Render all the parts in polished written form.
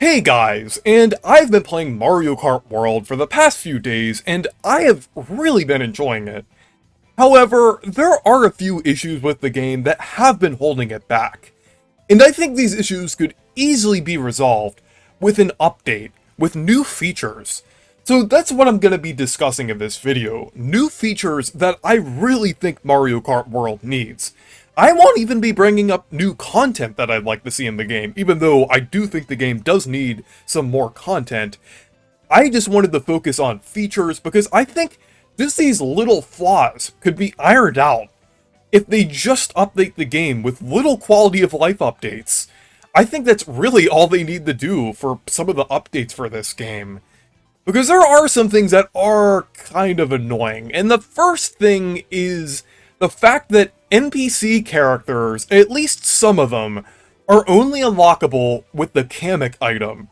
Hey guys, and I've been playing Mario Kart World for the past few days, and I have really been enjoying it. However, there are a few issues with the game that have been holding it back. And I think these issues could easily be resolved with an update, with new features. So that's what I'm going to be discussing in this video, new features that I really think Mario Kart World needs. I won't even be bringing up new content that I'd like to see in the game, even though I do think the game does need some more content. I just wanted to focus on features because I think just these little flaws could be ironed out if they just update the game with little quality of life updates. I think that's really all they need to do for some of the updates for this game. Because there are some things that are kind of annoying, and the first thing is the fact that NPC characters, at least some of them, are only unlockable with the Kamek item.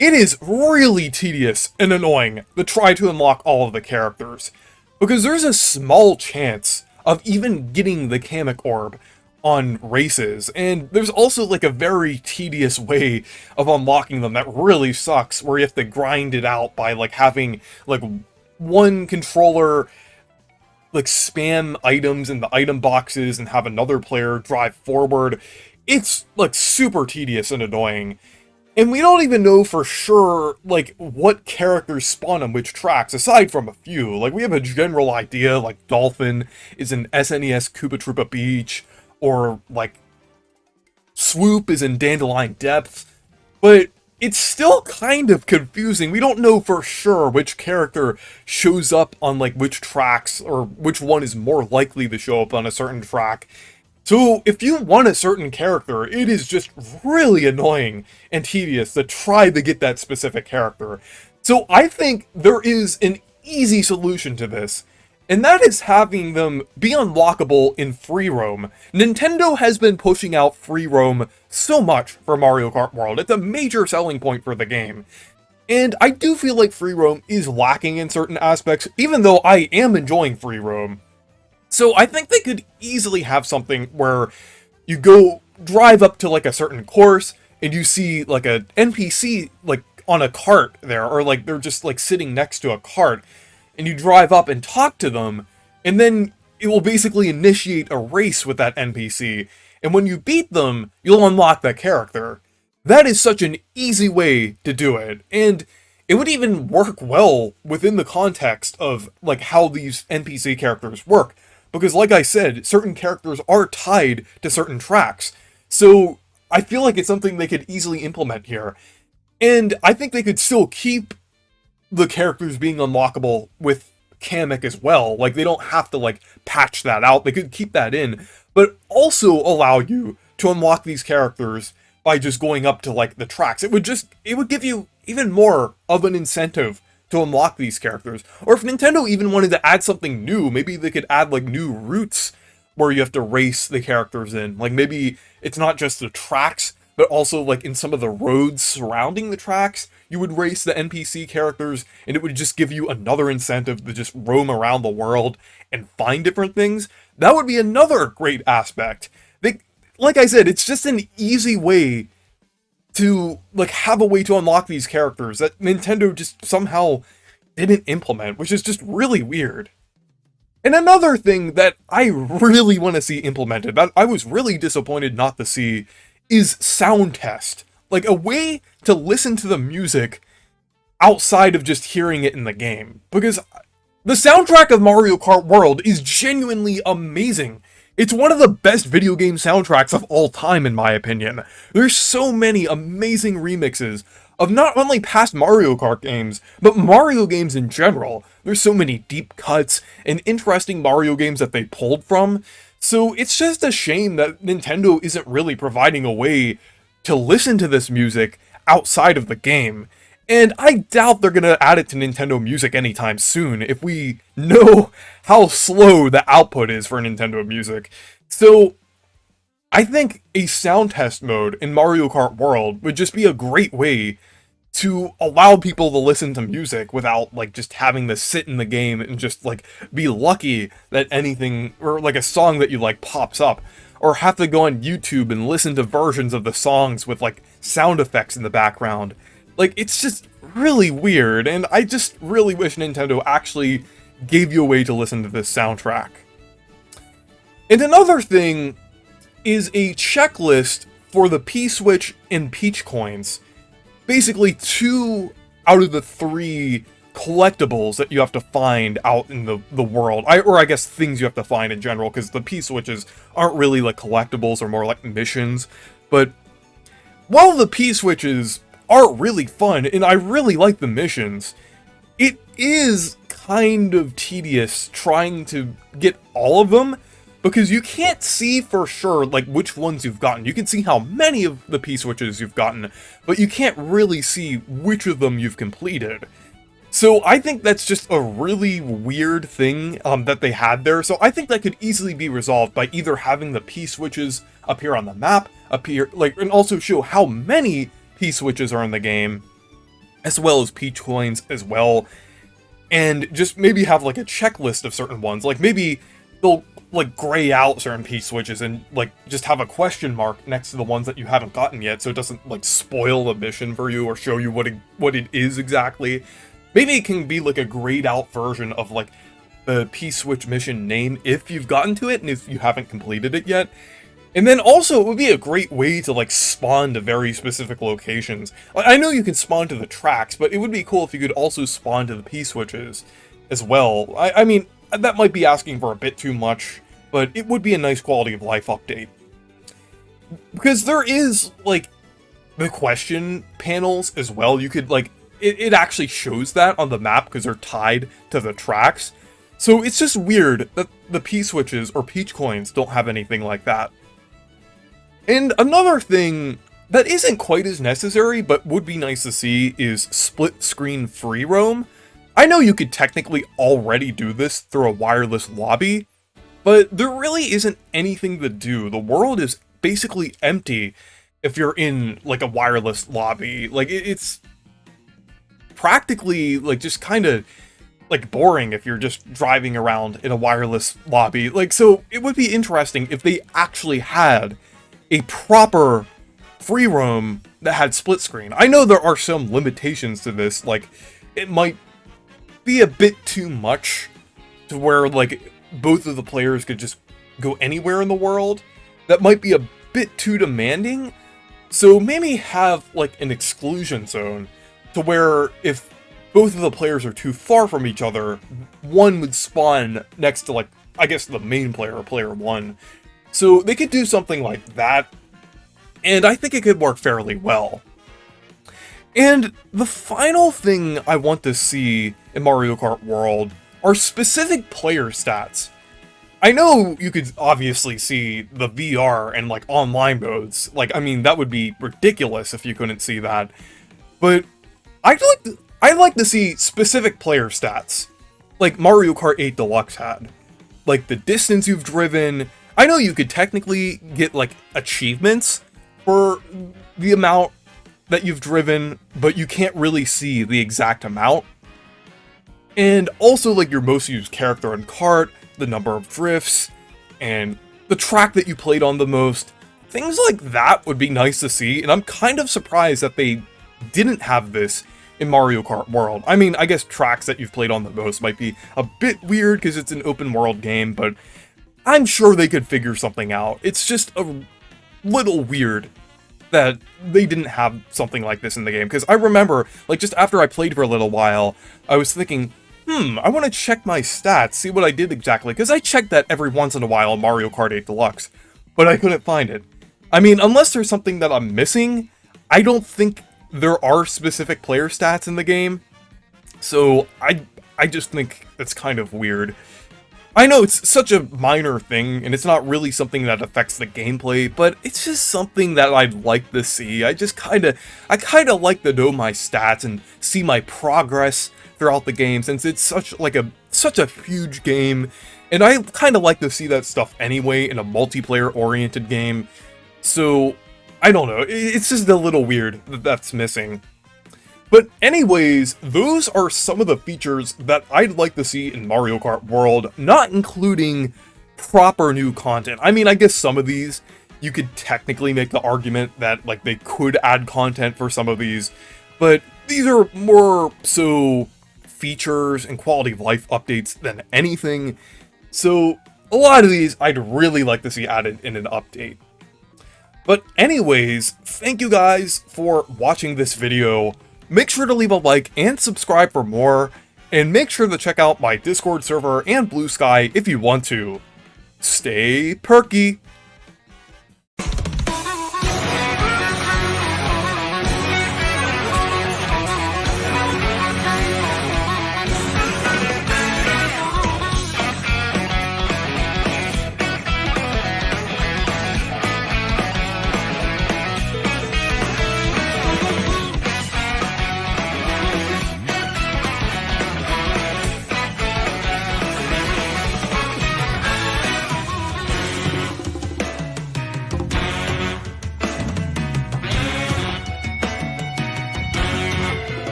It is really tedious and annoying to try to unlock all of the characters, because there's a small chance of even getting the Kamek orb on races, and there's also like a very tedious way of unlocking them that really sucks, where you have to grind it out by like having like one controller like spam items in the item boxes and have another player drive forward. It's like super tedious and annoying. And we don't even know for sure like what characters spawn on which tracks, aside from a few. Like we have a general idea, like Dolphin is in SNES Koopa Troopa Beach, or like Swoop is in Dandelion Depths, but it's still kind of confusing. We don't know for sure which character shows up on like which tracks, or which one is more likely to show up on a certain track. So if you want a certain character, it is just really annoying and tedious to try to get that specific character. So I think there is an easy solution to this, and that is having them be unlockable in free roam. Nintendo has been pushing out free roam so much for Mario Kart World. It's a major selling point for the game. And I do feel like free roam is lacking in certain aspects, even though I am enjoying free roam. So I think they could easily have something where you go drive up to like a certain course, and you see like a NPC like on a cart there, or like they're just like sitting next to a cart, and you drive up and talk to them, and then it will basically initiate a race with that NPC, and when you beat them, you'll unlock that character. That is such an easy way to do it, and it would even work well within the context of like how these NPC characters work, because like I said, certain characters are tied to certain tracks, so I feel like it's something they could easily implement here. And I think they could still keep the characters being unlockable with Kamek as well. Like, they don't have to, like, patch that out. They could keep that in, but also allow you to unlock these characters by just going up to, like, the tracks. It would give you even more of an incentive to unlock these characters. Or if Nintendo even wanted to add something new, maybe they could add, like, new routes where you have to race the characters in. Like, maybe it's not just the tracks, but also, like, in some of the roads surrounding the tracks, you would race the NPC characters, and it would just give you another incentive to just roam around the world and find different things. That would be another great aspect. Like I said, it's just an easy way to, like, have a way to unlock these characters that Nintendo just somehow didn't implement, which is just really weird. And another thing that I really want to see implemented, that I was really disappointed not to see, is sound test. Like, a way to listen to the music outside of just hearing it in the game. Because the soundtrack of Mario Kart World is genuinely amazing. It's one of the best video game soundtracks of all time, in my opinion. There's so many amazing remixes of not only past Mario Kart games, but Mario games in general. There's so many deep cuts and interesting Mario games that they pulled from. So it's just a shame that Nintendo isn't really providing a way to listen to this music outside of the game. And I doubt they're gonna add it to Nintendo Music anytime soon, if we know how slow the output is for Nintendo Music. So I think a sound test mode in Mario Kart World would just be a great way to allow people to listen to music without like just having to sit in the game and just like be lucky that anything or like a song that you like pops up, or have to go on YouTube and listen to versions of the songs with like sound effects in the background. Like, it's just really weird, and I just really wish Nintendo actually gave you a way to listen to this soundtrack. And another thing is a checklist for the P-Switch and Peach coins. Basically 2 out of the 3 collectibles that you have to find out in the world. Or I guess things you have to find in general, because the P-Switches aren't really like collectibles, or more like missions. But while the P-Switches are really fun, and I really like the missions, it is kind of tedious trying to get all of them, because you can't see for sure like which ones you've gotten. You can see how many of the P-Switches you've gotten, but you can't really see which of them you've completed. So I think that's just a really weird thing that they had there. So I think that could easily be resolved by either having the P-Switches appear on the map, and also show how many P-Switches are in the game, as well as Peach coins as well, and just maybe have like a checklist of certain ones. Like maybe they'll like gray out certain P-Switches and like just have a question mark next to the ones that you haven't gotten yet, so it doesn't like spoil the mission for you or show you what it is exactly. Maybe it can be like a grayed out version of like the P-Switch mission name if you've gotten to it and if you haven't completed it yet. And then also, it would be a great way to like spawn to very specific locations. I know you can spawn to the tracks, but it would be cool if you could also spawn to the P-Switches as well. I mean, that might be asking for a bit too much, but it would be a nice quality of life update. Because there is, like, the question panels as well. You could, like, it actually shows that on the map because they're tied to the tracks. So it's just weird that the P-Switches or Peach coins don't have anything like that. And another thing that isn't quite as necessary, but would be nice to see, is split-screen free roam. I know you could technically already do this through a wireless lobby, but there really isn't anything to do. The world is basically empty if you're in, like, a wireless lobby. Like, it's practically, like, just kind of, like, boring if you're just driving around in a wireless lobby. Like, so it would be interesting if they actually had a proper free roam that had split screen. I know there are some limitations to this, like, it might be a bit too much to where, like, both of the players could just go anywhere in the world. That might be a bit too demanding. So maybe have, like, an exclusion zone to where if both of the players are too far from each other, one would spawn next to, like, I guess the main player, or player one. So they could do something like that, and I think it could work fairly well. And the final thing I want to see in Mario Kart World are specific player stats. I know you could obviously see the VR and, like, online modes. Like, I mean, that would be ridiculous if you couldn't see that. But I'd like to see specific player stats, like Mario Kart 8 Deluxe had. Like, the distance you've driven. I know you could technically get, like, achievements for the amount that you've driven, but you can't really see the exact amount. And also, like, your most used character in Kart, the number of drifts, and the track that you played on the most. Things like that would be nice to see, and I'm kind of surprised that they didn't have this in Mario Kart World. I mean, I guess tracks that you've played on the most might be a bit weird because it's an open world game, but I'm sure they could figure something out. It's just a little weird that they didn't have something like this in the game, because I remember, like, just after I played for a little while, I was thinking, I want to check my stats, see what I did exactly, because I checked that every once in a while in Mario Kart 8 Deluxe, but I couldn't find it. I mean, unless there's something that I'm missing, I don't think there are specific player stats in the game, so I just think that's kind of weird. I know it's such a minor thing, and it's not really something that affects the gameplay, but it's just something that I'd like to see. I kind of like to know my stats and see my progress throughout the game, since it's such a huge game, and I kind of like to see that stuff anyway in a multiplayer-oriented game. So I don't know, it's just a little weird that that's missing. But anyways, those are some of the features that I'd like to see in Mario Kart World, not including proper new content. I mean, I guess some of these, you could technically make the argument that, like, they could add content for some of these, but these are more so features and quality of life updates than anything. So a lot of these I'd really like to see added in an update. But anyways, thank you guys for watching this video. Make sure to leave a like and subscribe for more, and make sure to check out my Discord server and Blue Sky if you want to. Stay perky!